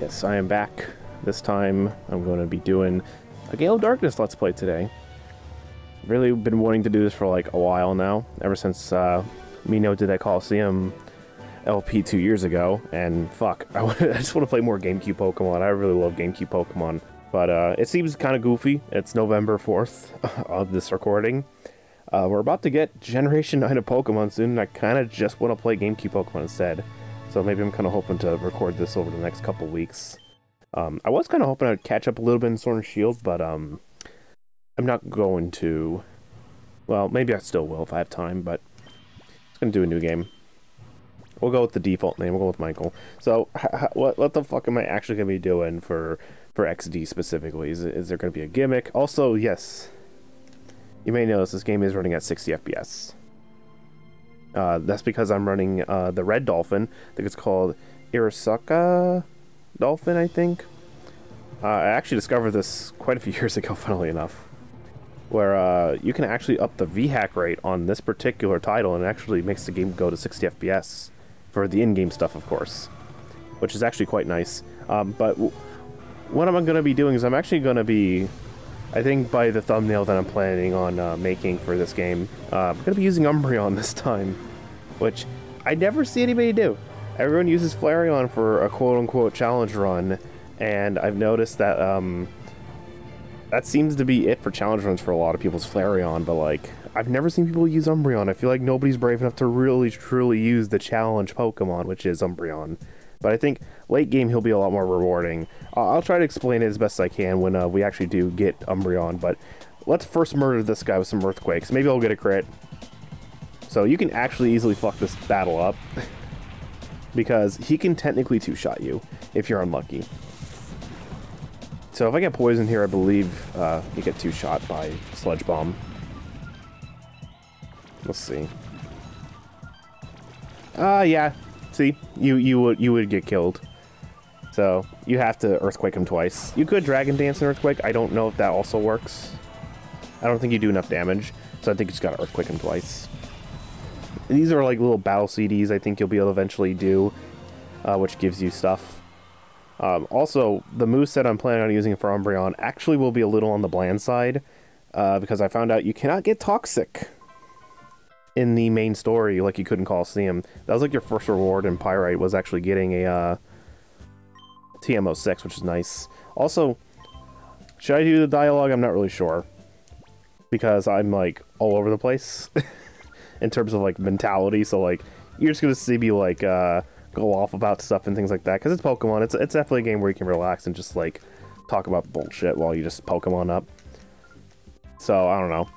Yes, I am back. This time, I'm going to be doing a Gale of Darkness Let's Play today. Really been wanting to do this for like a while now, ever since Mino did that Colosseum LP 2 years ago, and fuck, I just want to play more GameCube Pokemon. I really love GameCube Pokemon, but it seems kind of goofy. It's November 4th of this recording. We're about to get Generation 9 of Pokemon soon, and I kind of just want to play GameCube Pokemon instead. So maybe I'm kind of hoping to record this over the next couple weeks. I was kind of hoping I'd catch up a little bit in Sword and Shield, but I'm not going to. Well, maybe I still will if I have time, but I'm just going to do a new game. We'll go with the default name. We'll go with Michael. So, what the fuck am I actually going to be doing for XD specifically? Is there going to be a gimmick? Also, yes, you may notice this game is running at 60 FPS. That's because I'm running the Red Dolphin. I think it's called Irasaka Dolphin, I think. I actually discovered this quite a few years ago, funnily enough, where you can actually up the VHAC rate on this particular title, and it actually makes the game go to 60 FPS for the in-game stuff, of course, which is actually quite nice. But what I'm going to be doing is I'm actually going to be, I think by the thumbnail that I'm planning on making for this game, I'm going to be using Umbreon this time, which I never see anybody do. Everyone uses Flareon for a quote-unquote challenge run, and I've noticed that that seems to be it for challenge runs for a lot of people's Flareon, but like, I've never seen people use Umbreon. I feel like nobody's brave enough to really, truly use the challenge Pokemon, which is Umbreon. But I think late game he'll be a lot more rewarding. I'll try to explain it as best I can when we actually do get Umbreon, but let's first murder this guy with some Earthquakes. Maybe I'll get a crit. So you can actually easily fuck this battle up, because he can technically two-shot you if you're unlucky. So if I get poisoned here, I believe you get two-shot by Sludge Bomb. Let's see. Yeah. See, you would get killed. So you have to Earthquake him twice. You could Dragon Dance and Earthquake. I don't know if that also works. I don't think you do enough damage, so I think you just gotta Earthquake him twice. And these are like little battle CDs I think you'll be able to eventually do, which gives you stuff. Also, the moveset I'm planning on using for Umbreon actually will be a little on the bland side, because I found out you cannot get Toxic in the main story like you could in Colosseum. That was like your first reward in Pyrite, was actually getting a TM06, which is nice. Also, should I do the dialogue? I'm not really sure, because I'm like all over the place in terms of like mentality. So like, you're just gonna see me like go off about stuff and things like that, because it's Pokemon. It's definitely a game where you can relax and just like talk about bullshit while you just Pokemon up. So I don't know.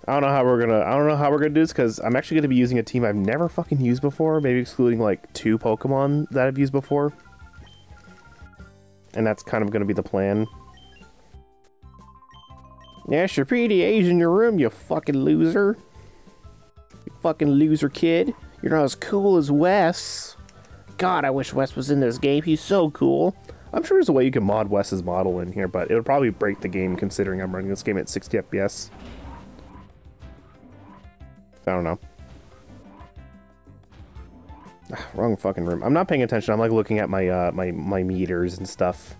I don't know how we're gonna do this, because I'm actually gonna be using a team I've never fucking used before, maybe excluding like 2 Pokemon that I've used before. And that's kind of gonna be the plan. Yes, your PDA's in your room, you fucking loser. You fucking loser kid. You're not as cool as Wes. God, I wish Wes was in this game. He's so cool. I'm sure there's a way you can mod Wes's model in here, but it would probably break the game considering I'm running this game at 60 FPS. I don't know. Wrong fucking room. I'm not paying attention. I'm like looking at my my meters and stuff.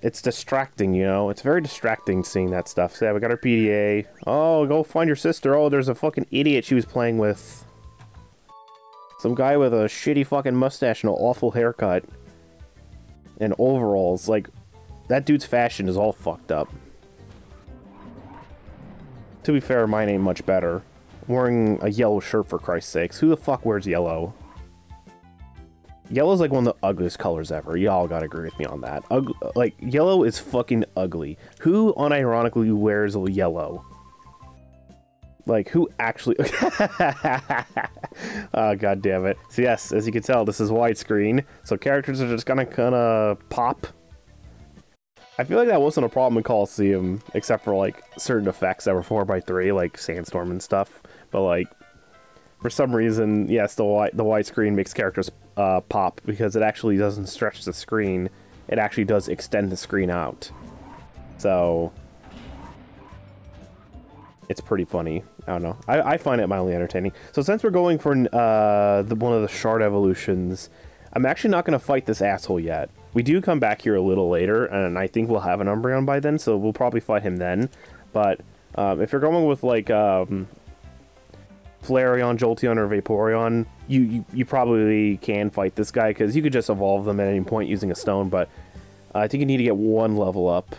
It's distracting, you know? It's very distracting seeing that stuff. So yeah, we got our PDA. Oh, go find your sister. Oh, there's a fucking idiot she was playing with. Some guy with a shitty fucking mustache and an awful haircut. And overalls. Like, that dude's fashion is all fucked up. To be fair, mine ain't much better. I'm wearing a yellow shirt, for Christ's sakes. Who the fuck wears yellow? Yellow's like one of the ugliest colors ever. Y'all gotta agree with me on that. Like, yellow is fucking ugly. Who unironically wears yellow? Like, who actually... Oh, god damn it. So yes, as you can tell, this is widescreen, so characters are just gonna pop. I feel like that wasn't a problem in Colosseum, except for like certain effects that were 4x3, like Sandstorm and stuff. But like, for some reason, yes, the widescreen makes characters pop, because it actually doesn't stretch the screen. It actually does extend the screen out. So it's pretty funny. I don't know. I find it mildly entertaining. So since we're going for one of the shard evolutions, I'm actually not going to fight this asshole yet. We do come back here a little later, and I think we'll have an Umbreon by then, so we'll probably fight him then. But if you're going with, like, Flareon, Jolteon, or Vaporeon, you probably can fight this guy, because you could just evolve them at any point using a stone, but I think you need to get one level up.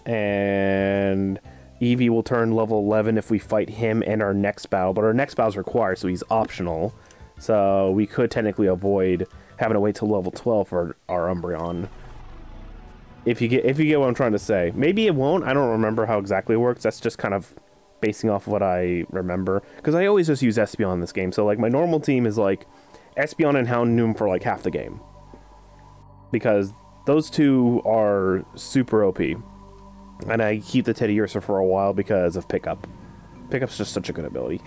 And Eevee will turn level 11 if we fight him in our next battle, but our next battle is required, so he's optional. So we could technically avoid having to wait till level 12 for our Umbreon. If you get what I'm trying to say. Maybe it won't. I don't remember how exactly it works. That's just kind of basing off what I remember. Because I always just use Espeon in this game. So like my normal team is like Espeon and Houndoom for like half the game. Because those two are super OP. And I keep the Teddiursa for a while because of Pickup. Pickup's just such a good ability.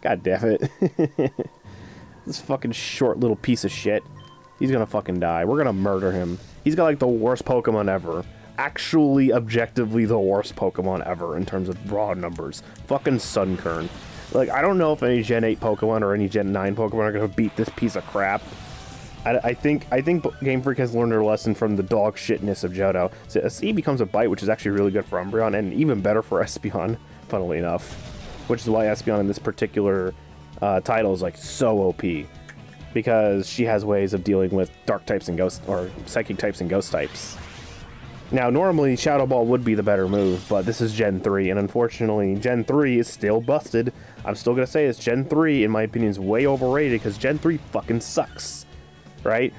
God damn it. This fucking short little piece of shit. He's gonna fucking die. We're gonna murder him. He's got like the worst Pokemon ever. Actually, objectively, the worst Pokemon ever in terms of raw numbers. Fucking Sunkern. Like, I don't know if any Gen 8 Pokemon or any Gen 9 Pokemon are gonna beat this piece of crap. I think Game Freak has learned their lesson from the dog shitness of Johto. So a C becomes a Bite, which is actually really good for Umbreon, and even better for Espeon, funnily enough. Which is why Espeon in this particular title is like so OP. Because she has ways of dealing with dark types and ghost, or psychic types and ghost types. Now, normally Shadow Ball would be the better move, but this is Gen 3, and unfortunately, Gen 3 is still busted. I'm still gonna say it's Gen 3, in my opinion, is way overrated, because Gen 3 fucking sucks. Right?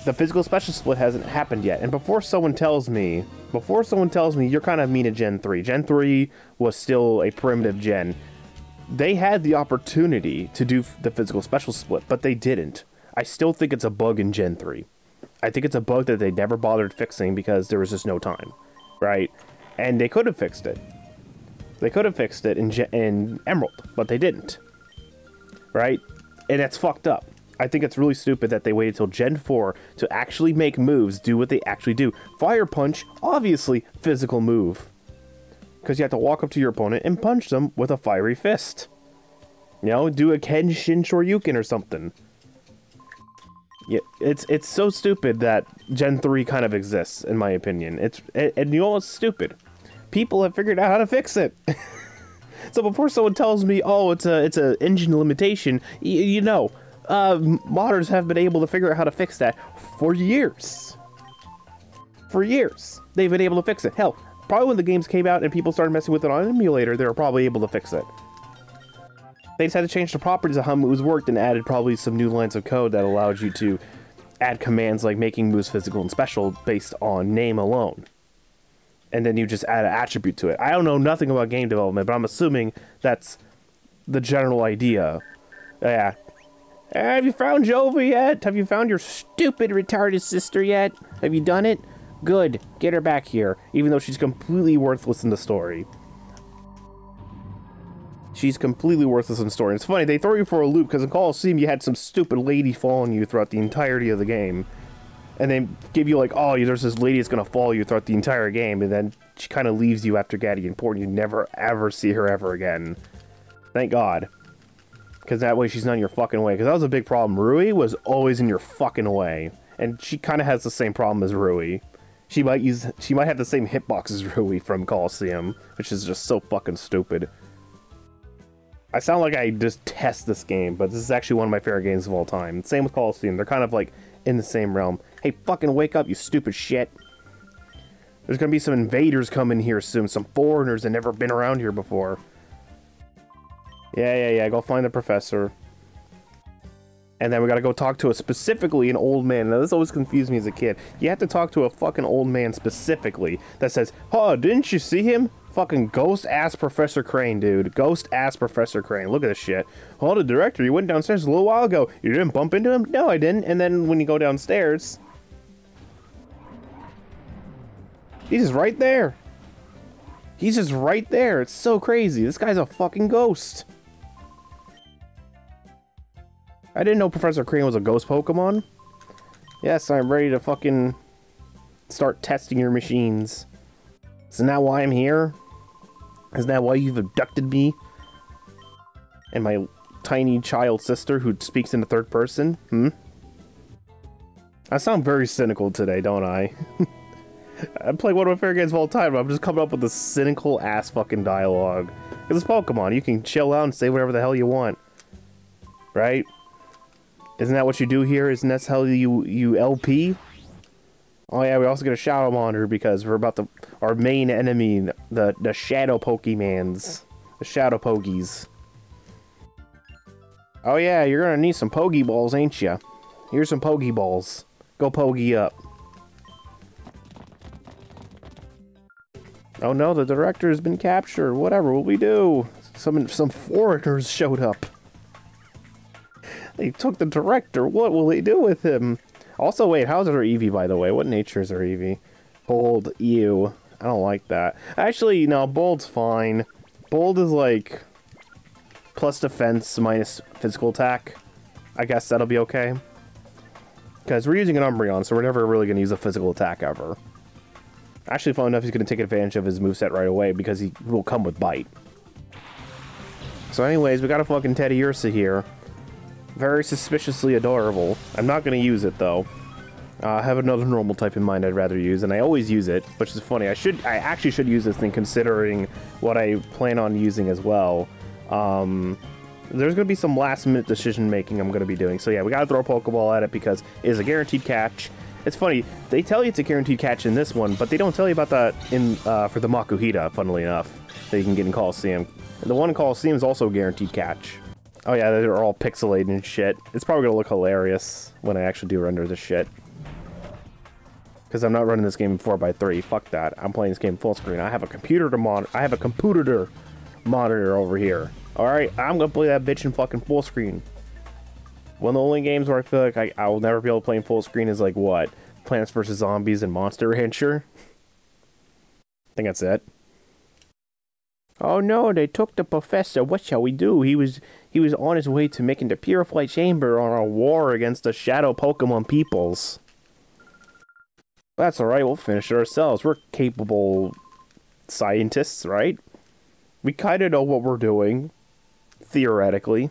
The physical special split hasn't happened yet, and before someone tells me you're kind of mean at Gen 3. Gen 3 was still a primitive gen. They had the opportunity to do the physical special split, but they didn't. I still think it's a bug in Gen 3. I think it's a bug that they never bothered fixing because there was just no time, right? And they could have fixed it. They could have fixed it in Emerald, but they didn't, right? And that's fucked up. I think it's really stupid that they waited till Gen 4 to actually make moves do what they actually do. Fire Punch, obviously, physical move. Because you have to walk up to your opponent and punch them with a fiery fist. You know, do a Kenshin Shoryuken or something. Yeah, it's so stupid that Gen 3 kind of exists, in my opinion. And you know what's stupid? People have figured out how to fix it. So before someone tells me, oh, it's a engine limitation, you know, modders have been able to figure out how to fix that for years. For years, they've been able to fix it. Hell, probably when the games came out and people started messing with it on an emulator, they were probably able to fix it. They just had to change the properties of how moves worked and added probably some new lines of code that allowed you to add commands like making moves physical and special based on name alone. And then you just add an attribute to it. I don't know nothing about game development, but I'm assuming that's the general idea. Yeah. Have you found Jova yet? Have you found your stupid retarded sister yet? Have you done it? Good. Get her back here, even though she's completely worthless in the story. She's completely worthless in the story. It's funny, they throw you for a loop, because in Colosseum you had some stupid lady following you throughout the entirety of the game. And they give you like, oh, there's this lady that's going to follow you throughout the entire game, and then she kind of leaves you after getting important. You never, ever see her ever again. Thank God. Because that way she's not in your fucking way. Because that was a big problem. Rui was always in your fucking way. And she kind of has the same problem as Rui. She might have the same hitbox as Rui from Colosseum, which is just so fucking stupid. I sound like I just test this game, but this is actually one of my favorite games of all time. Same with Colosseum. They're kind of like in the same realm. Hey, fucking wake up, you stupid shit. There's gonna be some invaders coming here soon. Some foreigners that never been around here before. Yeah. Go find the professor. And then we gotta go talk to specifically an old man. Now, this always confused me as a kid. You have to talk to a fucking old man specifically that says, oh, didn't you see him? Fucking ghost-ass Professor Crane, dude. Ghost-ass Professor Crane. Look at this shit. Oh, the director, you went downstairs a little while ago. You didn't bump into him? No, I didn't. And then when you go downstairs, he's just right there. He's just right there. It's so crazy. This guy's a fucking ghost. I didn't know Professor Crane was a ghost Pokemon. Yes, I'm ready to fucking start testing your machines. Isn't that why I'm here? Isn't that why you've abducted me? And my tiny child sister who speaks in the third person? I sound very cynical today, don't I? I play one of my favorite games of all time, but I'm just coming up with this cynical ass fucking dialogue. Because it's Pokemon, you can chill out and say whatever the hell you want. Right? Isn't that what you do here? Isn't that how you LP? Oh yeah, we also get a Shadow Monitor because we're about to... Our main enemy, the Shadow Pokemans. The Shadow Pogies. Oh yeah, you're gonna need some Pokeballs, ain't ya? Here's some Pokeballs. Go Pogie up. Oh no, the director has been captured. Whatever will we do? Some foreigners showed up. They took the director. What will they do with him? Also, wait, how's our Eevee, by the way? What nature is our Eevee? Bold. Ew. I don't like that. Actually, no, Bold's fine. Bold is like... plus defense, minus physical attack. I guess that'll be okay. Because we're using an Umbreon, so we're never really going to use a physical attack ever. Actually, fun enough, he's going to take advantage of his moveset right away because he will come with Bite. So anyways, we got a fucking Teddy Ursa here. Very suspiciously adorable. I'm not going to use it, though. I have another normal type in mind I'd rather use, and I always use it, which is funny. I actually should use this thing considering what I plan on using as well. There's going to be some last-minute decision-making I'm going to be doing. So yeah, we got to throw a Pokeball at it because it is a guaranteed catch. It's funny, they tell you it's a guaranteed catch in this one, but they don't tell you about that in for the Makuhita, funnily enough, that you can get in Colosseum. And the one in Colosseum is also a guaranteed catch. Oh yeah, they're all pixelated and shit. It's probably going to look hilarious when I actually do render this shit. Because I'm not running this game in 4x3. Fuck that. I'm playing this game full screen. I have a computer to monitor. I have a computer monitor over here. Alright, I'm gonna play that bitch in fucking full screen. One of the only games where I feel like I will never be able to play in full screen is like what? Plants vs. Zombies and Monster Rancher? I think that's it. Oh no, they took the professor. What shall we do? He was on his way to making the Purify Chamber on a war against the Shadow Pokemon peoples. That's alright, we'll finish it ourselves. We're capable scientists, right? We kinda know what we're doing. Theoretically.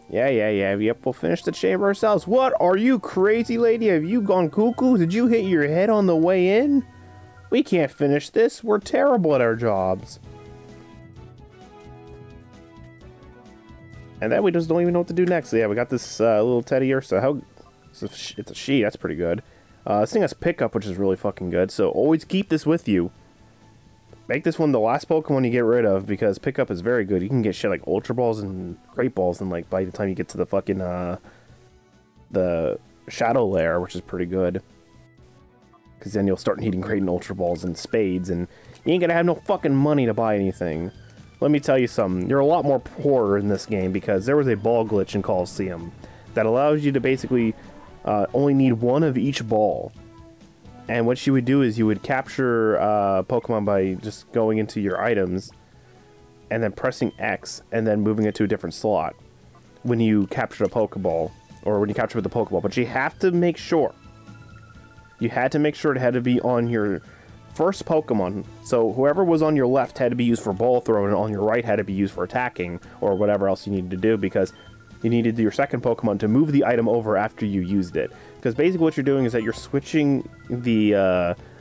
Yep, we'll finish the chamber ourselves. What? Are you crazy, lady? Have you gone cuckoo? Did you hit your head on the way in? We can't finish this. We're terrible at our jobs. And then we just don't even know what to do next. So yeah, we got this little Teddy Ursa. It's a she. That's pretty good. This thing has pickup, which is really fucking good. So always keep this with you. Make this one the last Pokemon you get rid of, because pickup is very good. You can get shit like Ultra Balls and Great Balls, and like by the time you get to the fucking the Shadow Lair, which is pretty good. Because then you'll start needing Great and Ultra Balls and Spades, and you ain't gonna have no fucking money to buy anything. Let me tell you something. You're a lot more poorer in this game because there was a ball glitch in Colosseum that allows you to basically only need one of each ball. And what you would do is you would capture Pokemon by just going into your items and then pressing X and then moving it to a different slot when you captured a Pokeball, or when you captured the Pokeball. But you have to make sure. You had to make sure it had to be on your first Pokemon. So whoever was on your left had to be used for ball throw, and on your right had to be used for attacking, or whatever else you needed to do, because you needed your second Pokemon to move the item over after you used it. Because basically what you're doing is that you're switching the,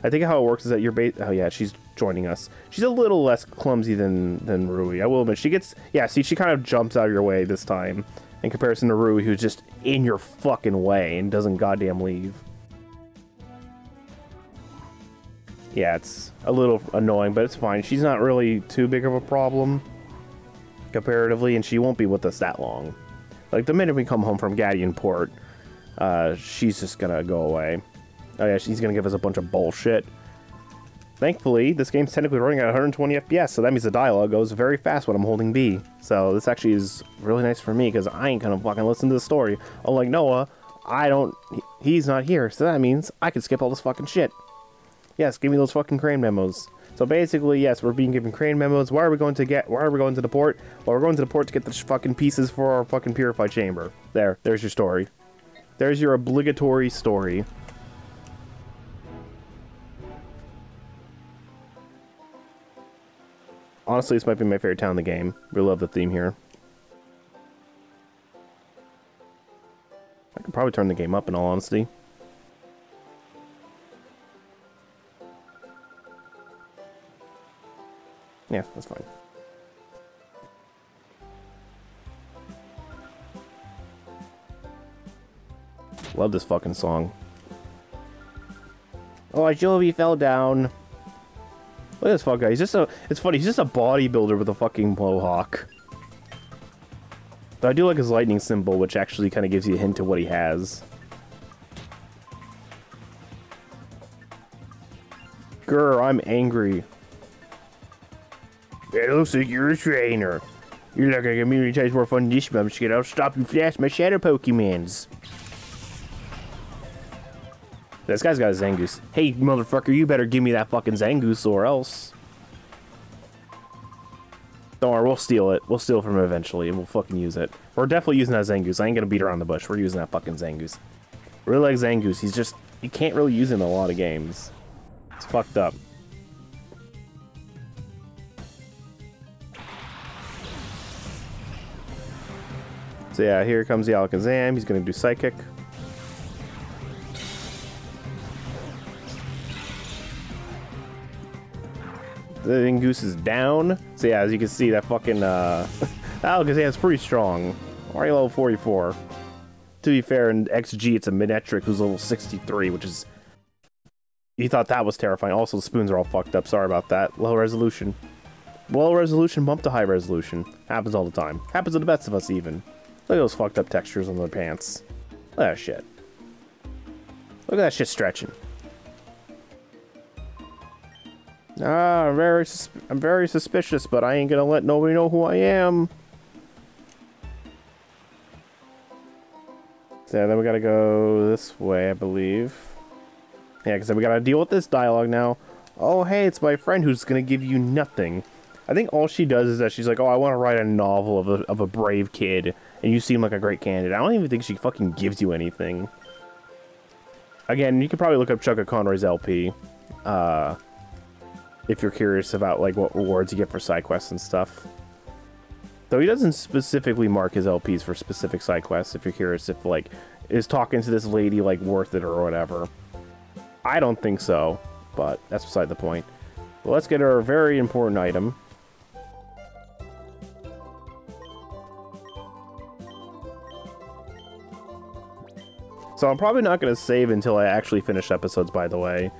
I think how it works is that you're oh yeah, she's joining us. She's a little less clumsy than Rui, I will admit. She gets, yeah, see, she kind of jumps out of your way this time, in comparison to Rui, who's just in your fucking way and doesn't goddamn leave. Yeah, it's a little annoying, but it's fine. She's not really too big of a problem, comparatively, and she won't be with us that long. Like, the minute we come home from Gadian Port, she's just gonna go away. Oh yeah, she's gonna give us a bunch of bullshit. Thankfully, this game's technically running at 120 FPS, so that means the dialogue goes very fast when I'm holding B. So this actually is really nice for me, because I ain't gonna fucking listen to the story. Unlike Noah, he's not here, so that means I can skip all this fucking shit. Yes, give me those fucking crane memos. So basically, yes, we're being given crane memos. Why are we going to the port? Well, we're going to the port to get the fucking pieces for our fucking Purify Chamber. There's your story. There's your obligatory story. Honestly, this might be my favorite town in the game. Really love the theme here. I could probably turn the game up in all honesty. Yeah, that's fine. Love this fucking song. Oh, Jovi fell down. Look at this fuck guy. He's just a... It's funny, he's just a bodybuilder with a fucking mohawk. But I do like his lightning symbol, which actually kind of gives you a hint to what he has. Grr, I'm angry. It looks like you're a trainer. You're not gonna get me many times more fun than this, Mumskin. I'll stop you fast, my shadow Pokemons. This guy's got a Zangoose. Hey, motherfucker, you better give me that fucking Zangoose or else. Don't worry, we'll steal it. We'll steal it from him eventually, and we'll fucking use it. We're definitely using that Zangoose. I ain't gonna beat around the bush. We're using that fucking Zangoose. Really like Zangoose. He's just... You can't really use him in a lot of games. It's fucked up. So yeah, here comes the Alakazam. He's gonna do Psychic. The Zangoose is down. So yeah, as you can see, that fucking Alakazam's pretty strong. Already level 44. To be fair, in XG, it's a Minetric who's level 63, which is... You thought that was terrifying. Also, the spoons are all fucked up. Sorry about that. Low resolution. Low resolution, bump to high resolution. Happens all the time. Happens to the best of us, even. Look at those fucked up textures on their pants. Look at that shit. Look at that shit stretching. Ah, I'm very suspicious, but I ain't gonna let nobody know who I am. So then we gotta go this way, I believe. Yeah, because then we gotta deal with this dialogue now. Oh, hey, it's my friend who's gonna give you nothing. I think all she does is that she's like, oh, I want to write a novel of a brave kid, and you seem like a great candidate. I don't even think she fucking gives you anything. Again, you could probably look up Chuck Conroy's LP, if you're curious about like what rewards you get for side quests and stuff. Though he doesn't specifically mark his LPs for specific side quests, if you're curious if like, is talking to this lady like worth it or whatever. I don't think so, but that's beside the point. Well, let's get our very important item. So I'm probably not going to save until I actually finish episodes, by the way.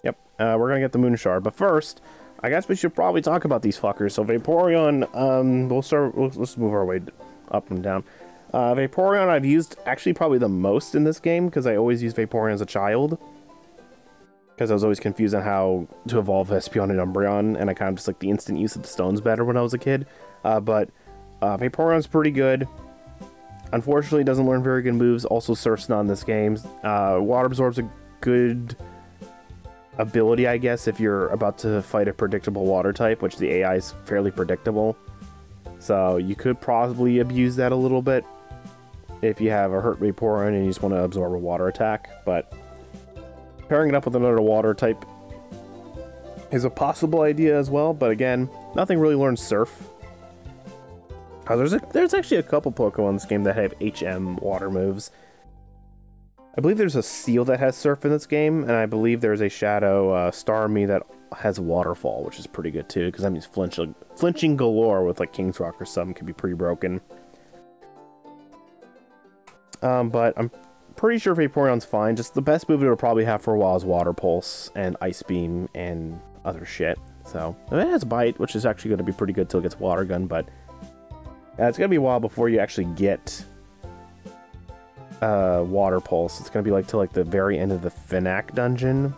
Yep, we're going to get the Moon Shard. But first, I guess we should probably talk about these fuckers. So Vaporeon, let's move our way up and down. Vaporeon I've used actually probably the most in this game, because I always used Vaporeon as a child. Because I was always confused on how to evolve Espeon and Umbreon, and I kind of just like the instant use of the stones better when I was a kid. But Vaporeon's pretty good. Unfortunately, it doesn't learn very good moves. Also, Surf's not in this game. Water Absorb's a good ability, I guess, if you're about to fight a predictable water type, which the AI is fairly predictable. So you could probably abuse that a little bit if you have a hurt Vaporeon and you just want to absorb a water attack. But pairing it up with another water type is a possible idea as well. But again, nothing really learns Surf. There's actually a couple Pokemon in this game that have HM water moves. I believe there's a Seal that has Surf in this game, and I believe there's a Shadow Starmie that has Waterfall, which is pretty good too, because that means flinching galore with like King's Rock or something can be pretty broken. But I'm pretty sure Vaporeon's fine. Just the best move it'll probably have for a while is Water Pulse and Ice Beam and other shit. So it has Bite, which is actually going to be pretty good till it gets Water Gun, but it's going to be a while before you actually get Water Pulse. It's going to be like till like the very end of the Finac dungeon.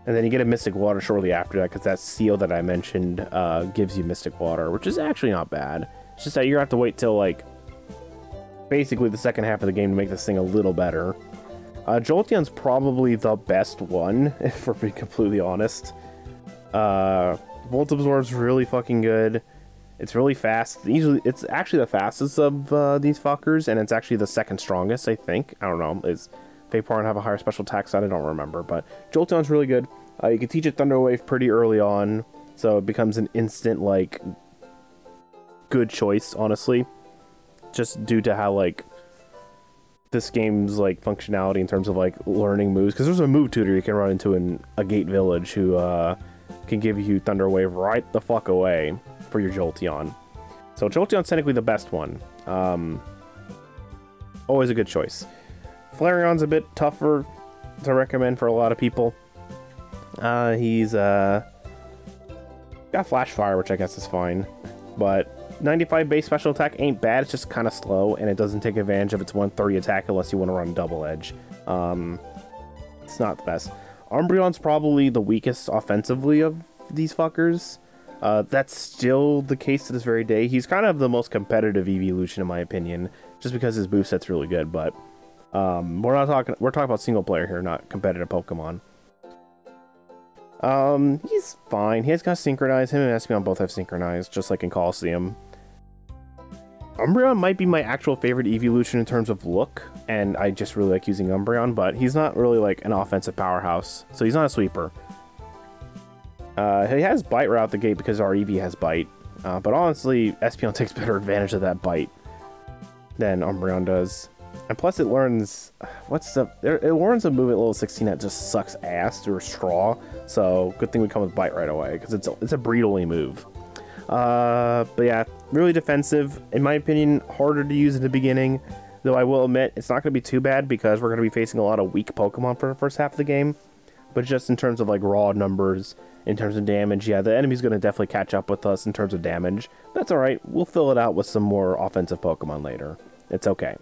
And then you get a Mystic Water shortly after that, because that Seal that I mentioned gives you Mystic Water, which is actually not bad. It's just that you're going to have to wait till like basically the second half of the game to make this thing a little better. Jolteon's probably the best one, if we're being completely honest. Volt Absorb's really fucking good. It's really fast. It's actually the fastest of these fuckers, and it's actually the second strongest, I think. I don't know. Is Vaporeon have a higher special attack side? I don't remember, but Jolteon's really good. You can teach it Thunder Wave pretty early on, so it becomes an instant, like, good choice, honestly. Just due to how, like, this game's, like, functionality in terms of, like, learning moves. Because there's a move tutor you can run into in a Gate Village who can give you Thunder Wave right the fuck away for your Jolteon. So Jolteon's technically the best one. Always a good choice. Flareon's a bit tougher to recommend for a lot of people. He's got Flash Fire, which I guess is fine. But 95 base special attack ain't bad, it's just kind of slow, and it doesn't take advantage of its 130 attack unless you want to run Double Edge. It's not the best. Umbreon's probably the weakest offensively of these fuckers. That's still the case to this very day. He's kind of the most competitive evolution in my opinion, just because his moveset's really good, but we're talking about single player here, not competitive Pokemon. He's fine. He has got synchronized. Him and Espeon both have synchronized, just like in Colosseum. Umbreon might be my actual favorite evolution in terms of look, and I just really like using Umbreon, but he's not really like an offensive powerhouse, so he's not a sweeper. He has Bite right out the gate because our Eevee has Bite, but honestly, Espeon takes better advantage of that Bite than Umbreon does. And plus it learns, it learns a move at level 16 that just sucks ass through a straw, so good thing we come with Bite right away, because it's a breedly move. But yeah, really defensive, in my opinion, harder to use in the beginning, though I will admit, it's not going to be too bad, because we're going to be facing a lot of weak Pokemon for the first half of the game. But just in terms of like raw numbers, in terms of damage, yeah, the enemy's going to definitely catch up with us in terms of damage. That's alright, we'll fill it out with some more offensive Pokemon later. It's okay.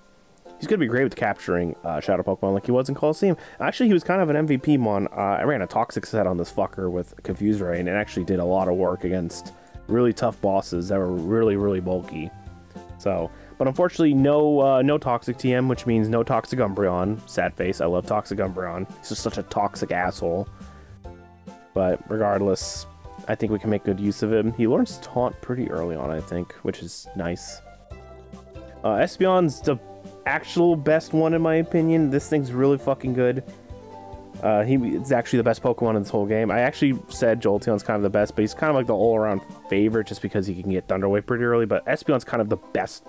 He's going to be great with capturing Shadow Pokemon like he was in Colosseum. Actually, he was kind of an MVP mon. I ran a Toxic set on this fucker with Confuse Ray, and it actually did a lot of work against really tough bosses that were really, really bulky. So, but unfortunately, no Toxic TM, which means no Toxic Umbreon. Sad face, I love Toxic Umbreon. He's just such a toxic asshole. But regardless, I think we can make good use of him. He learns Taunt pretty early on, I think, which is nice. Espeon's the actual best one in my opinion. This thing's really fucking good. He's actually the best Pokemon in this whole game. I actually said Jolteon's kind of the best, but he's kind of like the all-around favorite just because he can get Thunder Wave pretty early, but Espeon's kind of the best.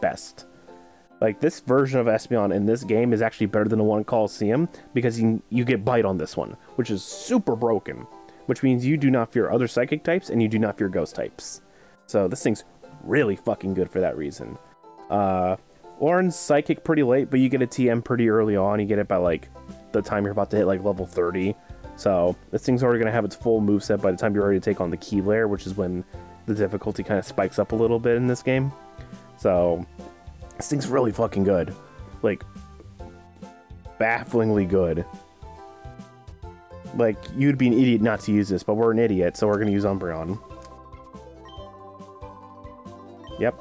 Like, this version of Espeon in this game is actually better than the one in Colosseum, because you get Bite on this one, which is super broken, which means you do not fear other Psychic types, and you do not fear Ghost types. So this thing's really fucking good for that reason. Learns Psychic pretty late, but you get a TM pretty early on. You get it by, like, the time you're about to hit, like, level 30. So, this thing's already going to have its full moveset by the time you're ready to take on the Key Layer, which is when the difficulty kind of spikes up a little bit in this game. So, this thing's really fucking good. Like, bafflingly good. Like, you'd be an idiot not to use this, but we're an idiot, so we're going to use Umbreon. Yep.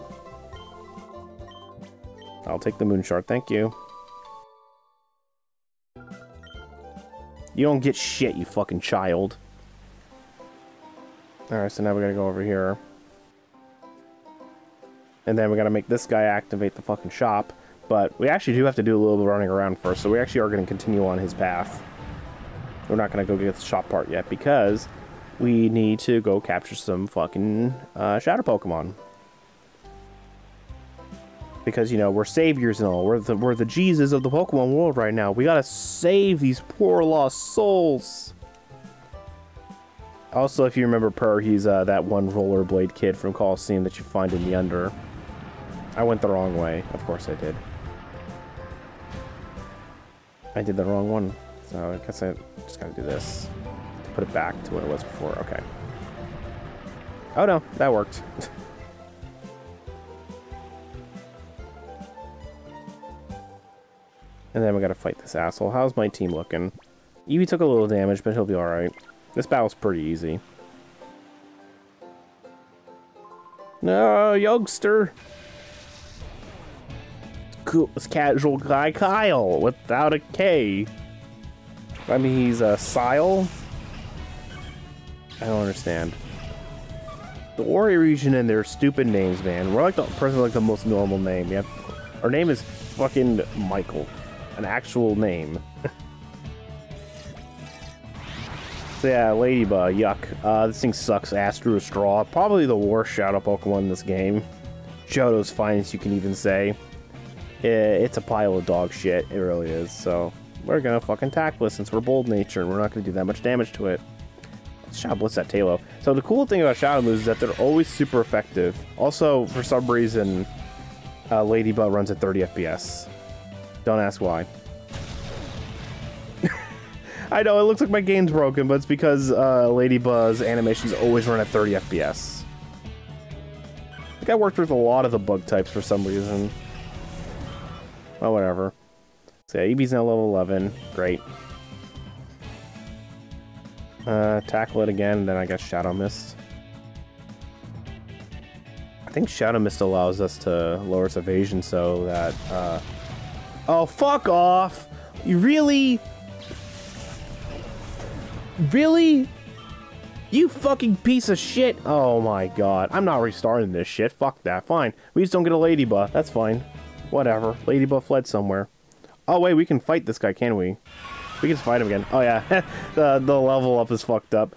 I'll take the Moon Shard, thank you. You don't get shit, you fucking child. Alright, so now we gotta go over here. And then we gotta make this guy activate the fucking shop. But we actually do have to do a little bit of running around first, so we actually are gonna continue on his path. We're not gonna go get the shop part yet, because we need to go capture some fucking Shadow Pokemon. Because, you know, we're saviors and all. We're the Jesus of the Pokemon world right now. We gotta save these poor lost souls. Also, if you remember Per, he's that one rollerblade kid from Colosseum that you find in the Under. I went the wrong way. Of course I did. I did the wrong one. So I guess I just gotta do this. To put it back to what it was before. Okay. Oh no, that worked. And then we gotta fight this asshole. How's my team looking? Eevee took a little damage, but he'll be alright. This battle's pretty easy. No, youngster! Cool, this casual guy Kyle, without a K. I mean, he's a Sile? I don't understand. The Warrior region and their stupid names, man. We're like the person with like the most normal name. Yeah, our name is fucking Michael. An actual name. So yeah, Ladybug, yuck. This thing sucks ass through a straw. Probably the worst Shadow Pokemon in this game. Johto's finest, you can even say. It's a pile of dog shit, it really is. So we're gonna fucking tackle it since we're bold nature and we're not gonna do that much damage to it. Let's Shadow Blitz that Tailo. So the cool thing about Shadow moves is that they're always super effective. Also, for some reason, Ladybug runs at 30 FPS. Don't ask why. I know, it looks like my game's broken, but it's because Ladybug's animations always run at 30 FPS. I think I worked with a lot of the bug types for some reason. Oh, whatever. So yeah, Eevee's now level 11. Great. Tackle it again, then I guess Shadow Mist. I think Shadow Mist allows us to lower its evasion so that, Oh, fuck off! You really? Really? You fucking piece of shit! Oh my god. I'm not restarting this shit. Fuck that. Fine. We just don't get a Ladybug. That's fine. Whatever. Ladybug fled somewhere. Oh wait, we can fight this guy, can we? We can just fight him again. Oh yeah. the level up is fucked up.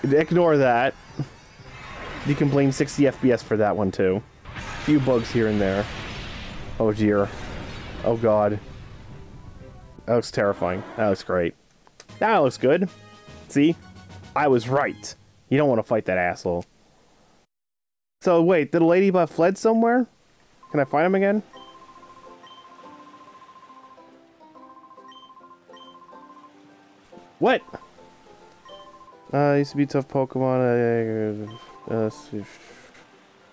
Ignore that. You can blame 60 FPS for that one too. A few bugs here and there. Oh dear. Oh god. That looks terrifying. That looks great. That looks good. See? I was right. You don't want to fight that asshole. So wait, did Ladybug fled somewhere? Can I find him again? What? Used to be tough Pokemon.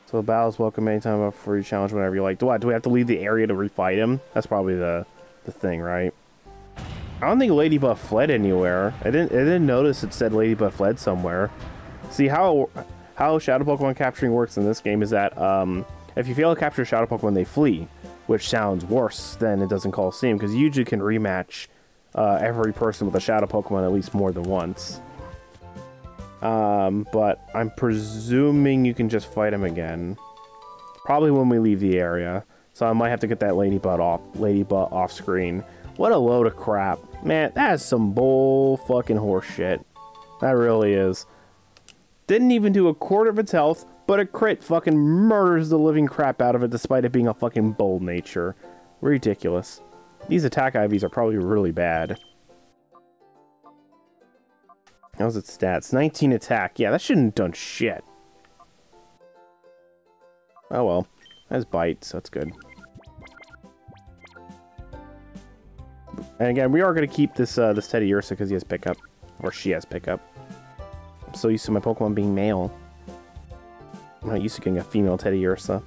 So battles welcome anytime up for your challenge whenever you like. Do we have to leave the area to refight him? That's probably the thing, right? I don't think Ladybug fled anywhere. I didn't notice it said Ladybug fled somewhere. See how Shadow Pokemon capturing works in this game is that if you fail to capture a Shadow Pokemon, they flee, which sounds worse than it does in Colosseum because you usually can rematch every person with a Shadow Pokemon at least more than once. But I'm presuming you can just fight him again. Probably when we leave the area. So I might have to get that Ladybug off screen. What a load of crap. Man, that is some bull fucking horse shit. That really is. Didn't even do a quarter of its health, but a crit fucking murders the living crap out of it despite it being a fucking bold nature. Ridiculous. These attack IVs are probably really bad. How's its stats? 19 attack. Yeah, that shouldn't have done shit. Oh well. That's bite, so that's good. And again, we are going to keep this this Teddy Ursa because he has pickup. Or she has pickup. I'm so used to my Pokemon being male. I'm not used to getting a female Teddy Ursa.